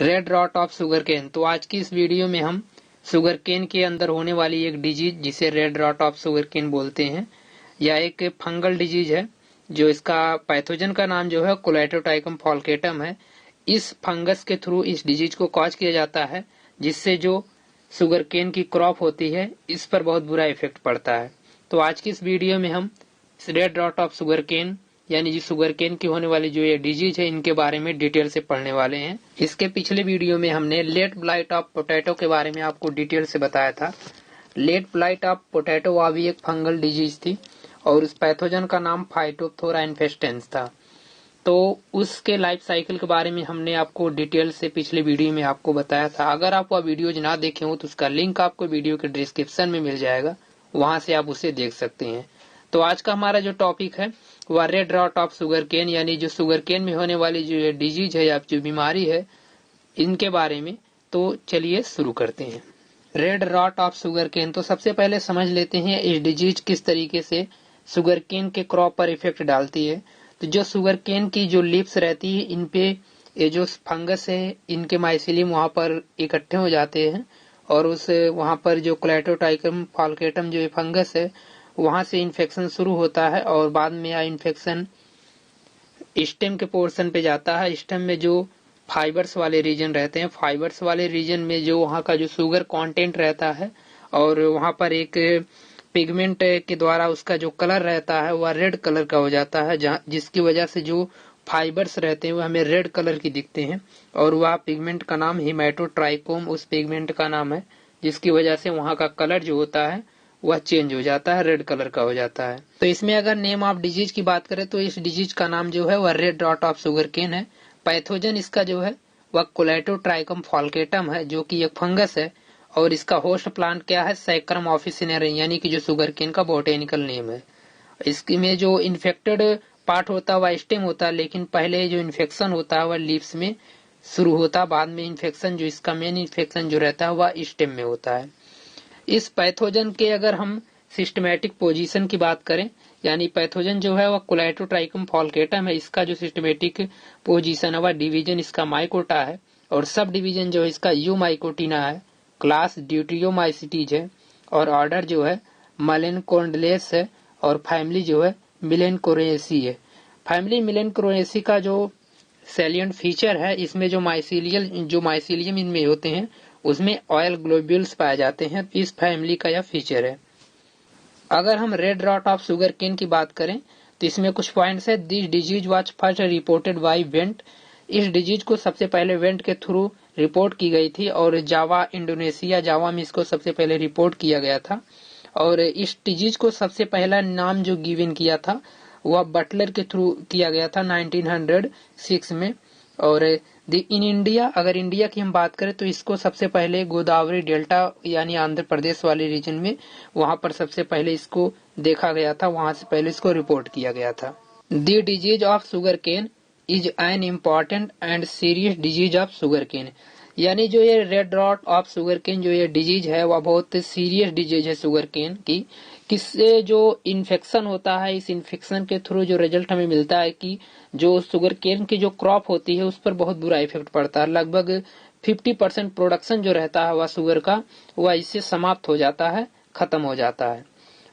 Red rot of sugarcane. तो आज की इस वीडियो में हम शुगर केन के अंदर होने वाली एक डिजीज जिसे red rot of sugarcane बोलते हैं, यह एक फंगल डिजीज है जो इसका पैथोजन का नाम जो है कोलेटोट्राइकम फॉल्केटम है। इस फंगस के थ्रू इस डिजीज को कॉज किया जाता है, जिससे जो शुगर केन की क्रॉप होती है इस पर बहुत बुरा इफेक्ट पड़ता है। तो आज की इस वीडियो में हम red rot of sugarcane यानी जो शुगर केन की होने वाली जो ये डिजीज है इनके बारे में डिटेल से पढ़ने वाले हैं। इसके पिछले वीडियो में हमने लेट ब्लाइट ऑफ पोटैटो के बारे में आपको डिटेल से बताया था। लेट ब्लाइट ऑफ पोटैटो वह भी एक फंगल डिजीज थी और उस पैथोजन का नाम फाइटोप्थोरा इन्फेस्टेंस था। तो उसके लाइफ साइकिल के बारे में हमने आपको डिटेल से पिछले वीडियो में आपको बताया था। अगर आप वह वीडियोज ना देखे हो तो उसका लिंक आपको वीडियो के डिस्क्रिप्शन में मिल जाएगा, वहां से आप उसे देख सकते हैं। तो आज का हमारा जो टॉपिक है वह red rot of sugarcane यानी जो शुगर केन में होने वाली जो डिजीज है या जो बीमारी है इनके बारे में। तो चलिए शुरू करते हैं। Red rot of sugarcane, तो सबसे पहले समझ लेते हैं इस डिजीज किस तरीके से शुगर केन के क्रॉप पर इफेक्ट डालती है। तो जो शुगर केन की जो लीव्स रहती है इन पे ये जो फंगस है इनके माइसिलियम वहां पर इकट्ठे हो जाते हैं और उस वहां पर जो कोलेटोट्राइकम फॉल्केटम जो फंगस है वहां से इन्फेक्शन शुरू होता है और बाद में यह इन्फेक्शन स्टेम के पोर्शन पे जाता है। स्टेम में जो फाइबर्स वाले रीजन रहते हैं, फाइबर्स वाले रीजन में जो वहां का जो शुगर कंटेंट रहता है और वहां पर एक पिगमेंट के द्वारा उसका जो कलर रहता है वह रेड कलर का हो जाता है, जिसकी वजह से जो फाइबर्स रहते हैं वह हमें रेड कलर की दिखते हैं और वह पिगमेंट का नाम हेमाटोट्राइकोम उस पिगमेंट का नाम है, जिसकी वजह से वहां का कलर जो होता है वह चेंज हो जाता है, रेड कलर का हो जाता है। तो इसमें अगर नेम ऑफ डिजीज की बात करें तो इस डिजीज का नाम जो है वह red rot of sugarcane है। पैथोजन इसका जो है वह कोलेटोट्राइकम फॉल्केटम है जो कि एक फंगस है और इसका होस्ट प्लांट क्या है, सैक्रम ऑफिसिनेरी यानी कि जो शुगर केन का बोटेनिकल नेम है। इसकी में जो इन्फेक्टेड पार्ट होता है वह स्टेम होता है, लेकिन पहले जो इन्फेक्शन होता है वह लीव्स में शुरू होता है, बाद में इन्फेक्शन जो इसका मेन इन्फेक्शन जो रहता है वह स्टेम में होता है। इस पैथोजन के अगर हम सिस्टमेटिक पोजीशन की बात करें यानी पैथोजन जो है वह कोलेटोट्राइकम फॉल्केटम है, इसका जो सिस्टमेटिक पोजीशन है वह डिवीजन इसका माइकोटा है और सब डिवीजन जो है इसका यूमाइकोटिना है, क्लास ड्यूटियोमाइसिटीज है और ऑर्डर जो है मलेनकोर्डेलेस है और फैमिली जो है मिलेनकोरेसी है। फैमिली मिलेनकोरेसी का जो सैलिएंट फीचर है इसमें जो माइसिलियम इनमें होते हैं उसमें ऑयल ग्लोब्यूल्स पाए जाते हैं। इस फैमिली का यह फीचर है। अगर हम red rot of sugarcane की बात करें तो इसमें कुछ पॉइंट्स है। This disease was first reported by Went. इस डिजीज को सबसे पहले वेंट के थ्रू रिपोर्ट की गई थी और जावा इंडोनेशिया जावा में इसको सबसे पहले रिपोर्ट किया गया था और इस डिजीज को सबसे पहला नाम जो गिवन किया था वह बटलर के थ्रू किया गया था 1906 में। और इन इंडिया, अगर इंडिया की हम बात करें तो इसको सबसे पहले गोदावरी डेल्टा यानी आंध्र प्रदेश वाले रीजन में वहां पर सबसे पहले इसको देखा गया था, वहां से पहले इसको रिपोर्ट किया गया था। The disease of sugarcane is an important and serious disease of sugarcane यानी जो ये red rot of sugarcane जो ये डिजीज है वह बहुत सीरियस डिजीज है शुगर केन की। किससे जो इन्फेक्शन होता है, इस इन्फेक्शन के थ्रू जो रिजल्ट हमें मिलता है कि जो शुगर केन की जो क्रॉप होती है उस पर बहुत बुरा इफेक्ट पड़ता है। लगभग 50% प्रोडक्शन जो रहता है वह शुगर का वह इससे समाप्त हो जाता है, खत्म हो जाता है।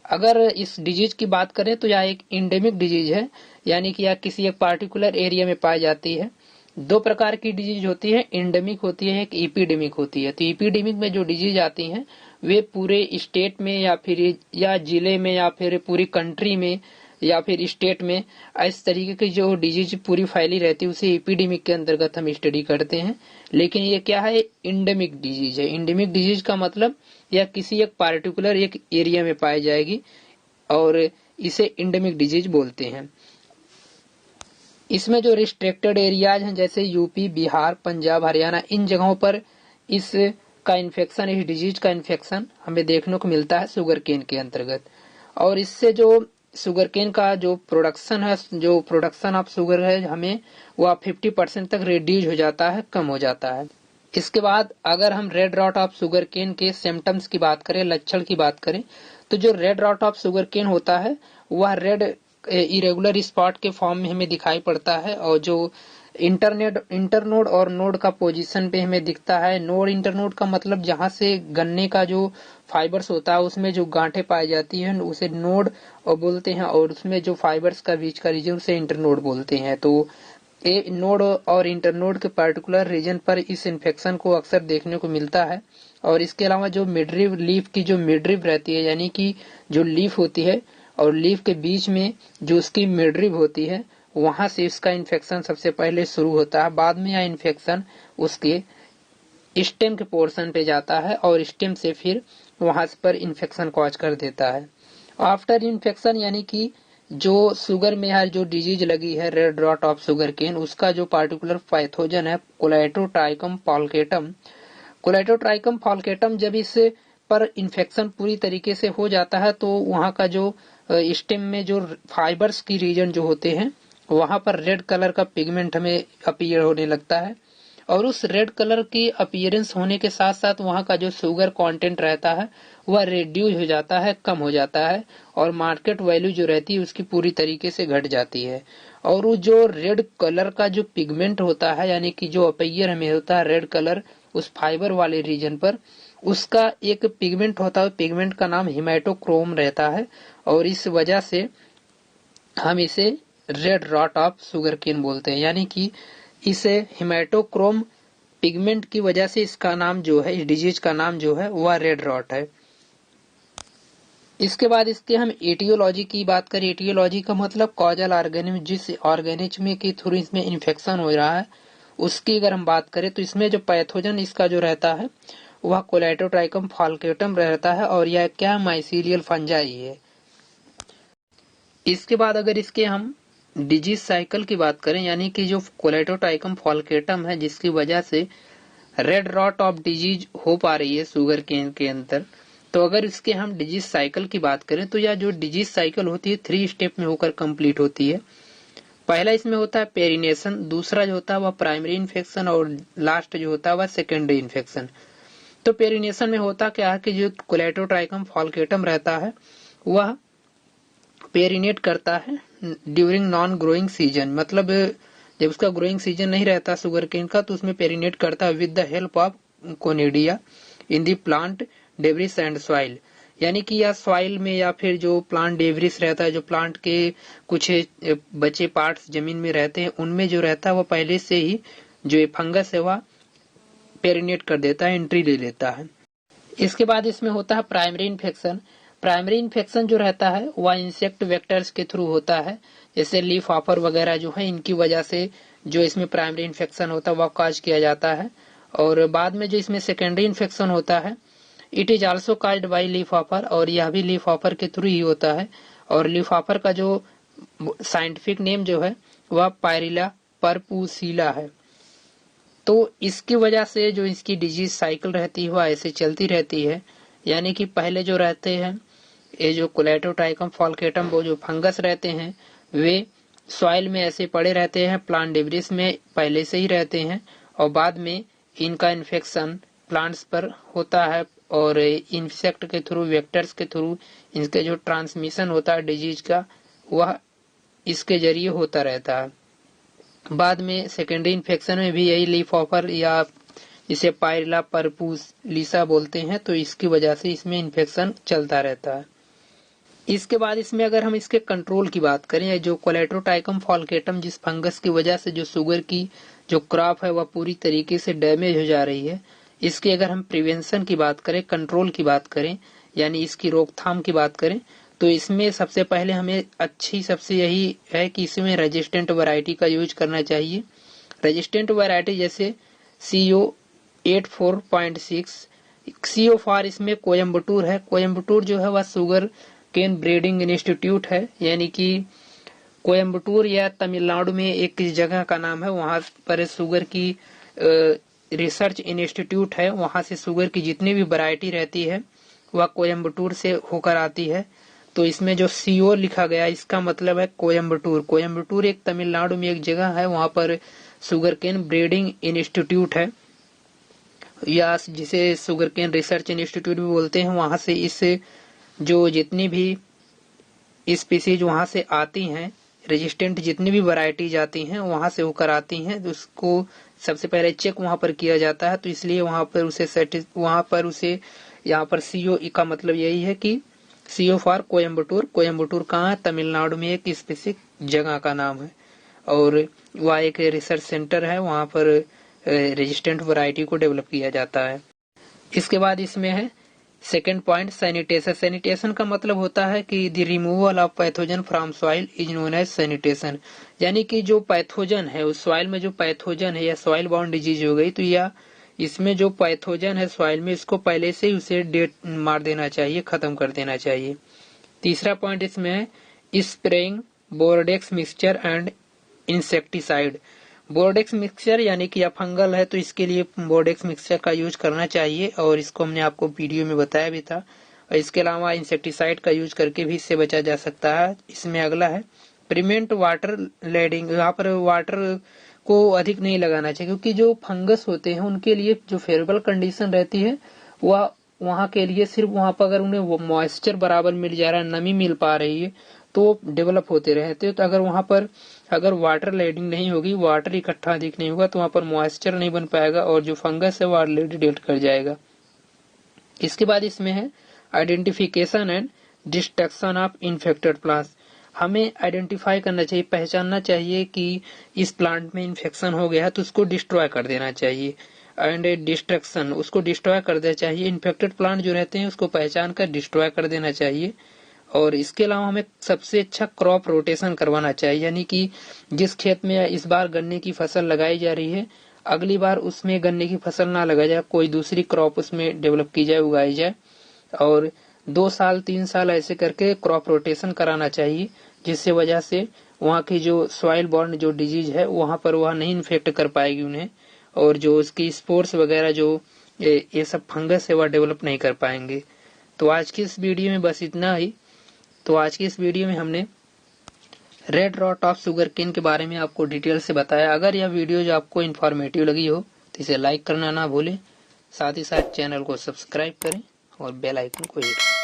अगर इस डिजीज की बात करें तो यह एक इंडेमिक डिजीज है यानी कि यह किसी एक पार्टिकुलर एरिया में पाई जाती है। दो प्रकार की डिजीज होती है, इंडेमिक होती है, एक एपिडेमिक होती है। तो एपिडेमिक में जो डिजीज आती हैं वे पूरे स्टेट में या फिर या जिले में या फिर पूरी कंट्री में या फिर स्टेट में इस तरीके की जो डिजीज पूरी फैली रहती है उसे एपिडेमिक के अंतर्गत हम स्टडी करते हैं। लेकिन ये क्या है, इंडेमिक डिजीज है। इंडेमिक डिजीज का मतलब यह किसी एक पार्टिकुलर एक एरिया में पाई जाएगी और इसे इंडेमिक डिजीज बोलते हैं। इसमें जो रिस्ट्रिक्टेड एरियाज हैं जैसे यूपी, बिहार, पंजाब, हरियाणा, इन जगहों पर इस का इन्फेक्शन, इस डिजीज का इन्फेक्शन हमें देखने को मिलता है शुगर केन के अंतर्गत। और इससे जो शुगर केन का जो प्रोडक्शन है, जो प्रोडक्शन ऑफ शुगर है हमें वह 50% तक रिड्यूस हो जाता है, कम हो जाता है। इसके बाद अगर हम red rot of sugarcane के सिम्टम्स की बात करें, लक्षण की बात करें, तो जो red rot of sugarcane होता है वह रेड इरेगुलर स्पॉट के फॉर्म में हमें दिखाई पड़ता है और जो इंटरनोड और नोड का पोजीशन पे हमें दिखता है। नोड इंटरनोड का मतलब जहां से गन्ने का जो फाइबर्स होता है उसमें जो गांठें पाई जाती हैं उसे नोड और बोलते हैं, और उसमें जो फाइबर्स का बीच का रीजन उसे इंटरनोड बोलते हैं। तो ए नोड और इंटरनोड के पर्टिकुलर रीजन पर इस इन्फेक्शन को अक्सर देखने को मिलता है। और इसके अलावा जो मिडरिव लीफ की जो मिडरिव रहती है, यानी कि जो लीफ होती है और लीफ के बीच में जो उसकी मिडरिव होती है, वहां से इसका इन्फेक्शन सबसे पहले शुरू होता है। बाद में यह इन्फेक्शन उसके स्टेम के पोर्शन पे जाता है और स्टेम से फिर वहां पर इन्फेक्शन कॉज कर देता है। आफ्टर इन्फेक्शन यानी कि जो शुगर में है जो डिजीज लगी है red rot of sugarcane, उसका जो पार्टिकुलर पैथोजन है कोलेटोट्राइकम फॉल्केटम। कोलेटोट्राइकम फॉल्केटम जब इस पर इन्फेक्शन पूरी तरीके से हो जाता है तो वहां का जो स्टेम में जो फाइबर्स की रीजन जो होते हैं वहां पर रेड कलर का पिगमेंट हमें अपीयर होने लगता है। और उस रेड कलर की अपीयरेंस होने के साथ साथ वहां का जो शुगर कंटेंट रहता है वह रिड्यूस हो जाता है, कम हो जाता है, और मार्केट वैल्यू जो रहती है उसकी पूरी तरीके से घट जाती है। और वो जो रेड कलर का जो पिगमेंट होता है, यानी कि जो अपीयर हमें होता है रेड कलर उस फाइबर वाले रीजन पर, उसका एक पिगमेंट होता है, पिगमेंट का नाम हिमेटोक्रोम रहता है। और इस वजह से हम इसे red rot of sugarcane बोलते हैं, यानी कि इसे हिमेटोक्रोम पिगमेंट की वजह से इसका नाम जो है, इस डिजीज का नाम जो है वह रेड रॉट है। इसके बाद इसके हम एटियोलॉजी की बात करें। एटियोलॉजी का मतलब कॉजल ऑर्गेनिज्म, जिस ऑर्गेनिज्म के थ्रू इसमें इन्फेक्शन हो रहा है उसकी अगर हम बात करें तो इसमें जो पैथोजन इसका जो रहता है वह कोलेटोट्राइकम फॉल्केटम रहता है, और यह क्या माइसीलियल फंजाई है। इसके बाद अगर इसके हम डिजीज साइकिल की बात करें, यानी कि जो कोलेटोट्राइकम फॉल्केटम है जिसकी वजह से रेड रॉट ऑफ डिजीज हो पा रही है शुगर केन के अंदर, तो अगर इसके हम डिजीज साइकिल की बात करें तो यह जो डिजीज साइकिल होती है 3 स्टेप में होकर कंप्लीट होती है। पहला इसमें होता है पेरिनेशन, दूसरा जो होता है वह प्राइमरी इन्फेक्शन, और लास्ट जो होता है वह सेकेंडरी इन्फेक्शन। तो पेरिनेशन में होता क्या है कि जो कोलेटोट्राइकम फॉल्केटम रहता है वह पेरिनेट करता है ड्यूरिंग नॉन ग्रोइंग सीजन, मतलब जब उसका ग्रोइंग सीजन नहीं रहता शुगर केन का तो उसमें पेरिनेट करता है with the help of conidia in the plant debris and soil, यानी कि या सॉइल में या फिर जो प्लांट डेब्रिस रहता है, जो प्लांट के कुछ बचे पार्ट्स जमीन में रहते हैं उनमें जो रहता है वह पहले से ही जो फंगस है वह पेरिनेट कर देता है, एंट्री ले लेता है। इसके बाद इसमें होता है प्राइमरी इन्फेक्शन। प्राइमरी इन्फेक्शन जो रहता है वह इंसेक्ट वेक्टर्स के थ्रू होता है, जैसे लीफ हॉपर वगैरह जो है इनकी वजह से जो इसमें प्राइमरी इन्फेक्शन होता है वह कॉज किया जाता है। और बाद में जो इसमें सेकेंडरी इन्फेक्शन होता है it is also caused by leaf hopper, और यह भी लीफ हॉपर के थ्रू ही होता है। और लीफ हॉपर का जो साइंटिफिक नेम जो है वह पायरिला परपुसिला है। तो इसकी वजह से जो इसकी डिजीज साइकिल रहती है वह ऐसे चलती रहती है, यानी कि पहले जो रहते हैं ये जो कोलेटोट्राइकम फॉल्केटम वो जो फंगस रहते हैं वे सॉइल में ऐसे पड़े रहते हैं, प्लांट डिब्रिस में पहले से ही रहते हैं, और बाद में इनका इन्फेक्शन प्लांट्स पर होता है और इंसेक्ट के थ्रू वेक्टर्स के थ्रू इनके जो ट्रांसमिशन होता है डिजीज का वह इसके जरिए होता रहता है। बाद में सेकेंडरी इन्फेक्शन में भी यही लीफ हॉपर या जिसे पायरिला परपुसिला बोलते हैं, तो इसकी वजह से इसमें इन्फेक्शन चलता रहता है। इसके बाद इसमें अगर हम इसके कंट्रोल की बात करें, जो कोलेटोट्राइकम फॉल्केटम जिस फंगस की वजह से जो शुगर की जो क्रॉप है वह पूरी तरीके से डैमेज हो जा रही है, इसकी अगर हम प्रिवेंशन की बात करें, कंट्रोल की बात करें, यानी इसकी रोकथाम की बात करें, तो इसमें सबसे पहले हमें अच्छी सबसे यही है कि इसमें रेजिस्टेंट वैरायटी का यूज करना चाहिए। रेजिस्टेंट वैरायटी जैसे CO 84.6, CO फॉर इसमें कोयम्बटूर है। कोयम्बटूर जो है वह शुगर केन ब्रीडिंग इंस्टीट्यूट है, यानी कि कोयम्बटूर या तमिलनाडु में एक जगह का नाम है, वहां पर शुगर की रिसर्च इंस्टीट्यूट है, वहां से शुगर की जितनी भी वैरायटी रहती है वह कोयम्बटूर से होकर आती है। तो इसमें जो CO लिखा गया इसका मतलब है कोयम्बटूर। कोयम्बटूर एक तमिलनाडु में एक जगह है, वहां पर शुगर केन ब्रीडिंग इंस्टीट्यूट है या जिसे शुगर केन रिसर्च इंस्टीट्यूट भी बोलते हैं। वहां से इस जो जितनी भी स्पीसीज वहां से आती हैं रेजिस्टेंट जितनी भी वैरायटीज आती हैं वहां से होकर आती हैं, तो उसको सबसे पहले चेक वहां पर किया जाता है। तो इसलिए वहां पर उसे यहाँ पर सीओ का मतलब यही है कि सीओ फॉर कोयम्बटूर। कोयम्बटूर कहाँ है? तमिलनाडु में एक स्पेसिफिक जगह का नाम है, और वह एक रिसर्च सेंटर है, वहां पर रेजिस्टेंट वैरायटी को डेवलप किया जाता है। इसके बाद इसमें है सेकेंड पॉइंट, सैनिटेशन। सैनिटेशन का मतलब होता है कि the removal of pathogen from soil is known as sanitation. यानी कि जो पैथोजन है उस सॉइल में, जो पैथोजन है या सॉइल बाउंड डिजीज हो गई, तो या इसमें जो पैथोजन है सॉइल में, इसको पहले से ही उसे डेट मार देना चाहिए, खत्म कर देना चाहिए। तीसरा पॉइंट इसमें है spraying Bordeaux mixture and insecticide. Bordeaux mixture यानी कि या फंगल है तो इसके लिए बोर्डेक्स मिक्सचर का यूज करना चाहिए, और इसको हमने आपको वीडियो में बताया भी था। और इसके अलावा इंसेक्टिसाइड का यूज करके भी इससे बचा जा सकता है। इसमें अगला है प्रिवेंट वाटर लेडिंग। यहाँ पर वाटर को अधिक नहीं लगाना चाहिए, क्योंकि जो फंगस होते हैं उनके लिए जो फेवरेबल कंडीशन रहती है वह वहाँ के लिए सिर्फ वहाँ पर अगर उन्हें मॉइस्चर बराबर मिल जा रहा है, नमी मिल पा रही है, तो डेवलप होते रहते हैं। तो अगर वहाँ पर अगर वाटर लेडिंग नहीं होगी, वाटर इकट्ठा अधिक नहीं होगा, तो वहाँ पर मॉइस्चर नहीं बन पाएगा और जो फंगस है वो ऑलरेडी डेट कर जाएगा। इसके बाद इसमें है identification and destruction of infected plants. हमें आइडेंटिफाई करना चाहिए, पहचानना चाहिए कि इस प्लांट में इन्फेक्शन हो गया है तो उसको डिस्ट्रॉय कर देना चाहिए। एंड डिस्ट्रक्शन, उसको डिस्ट्रॉय कर देना चाहिए। इन्फेक्टेड प्लांट जो रहते हैं उसको पहचान कर डिस्ट्रॉय कर देना चाहिए। और इसके अलावा हमें सबसे अच्छा क्रॉप रोटेशन करवाना चाहिए, यानी कि जिस खेत में इस बार गन्ने की फसल लगाई जा रही है, अगली बार उसमें गन्ने की फसल ना लगाई जाए, कोई दूसरी क्रॉप उसमें डेवलप की जाए, उगाई जाए। और 2 साल 3 साल ऐसे करके क्रॉप रोटेशन कराना चाहिए, जिससे वजह से वहाँ की जो सॉइल बॉर्न जो डिजीज है वहाँ पर वह नहीं इन्फेक्ट कर पाएगी उन्हें, और जो उसकी स्पोर्स वगैरह जो ये सब फंगस है वह डेवलप नहीं कर पाएंगे। तो आज की इस वीडियो में बस इतना ही। तो आज की इस वीडियो में हमने red rot of sugarcane के बारे में आपको डिटेल से बताया। अगर यह वीडियो जो आपको इन्फॉर्मेटिव लगी हो तो इसे लाइक करना ना भूलें, साथ ही साथ चैनल को सब्सक्राइब करें और बेल आइकन को हिट करें।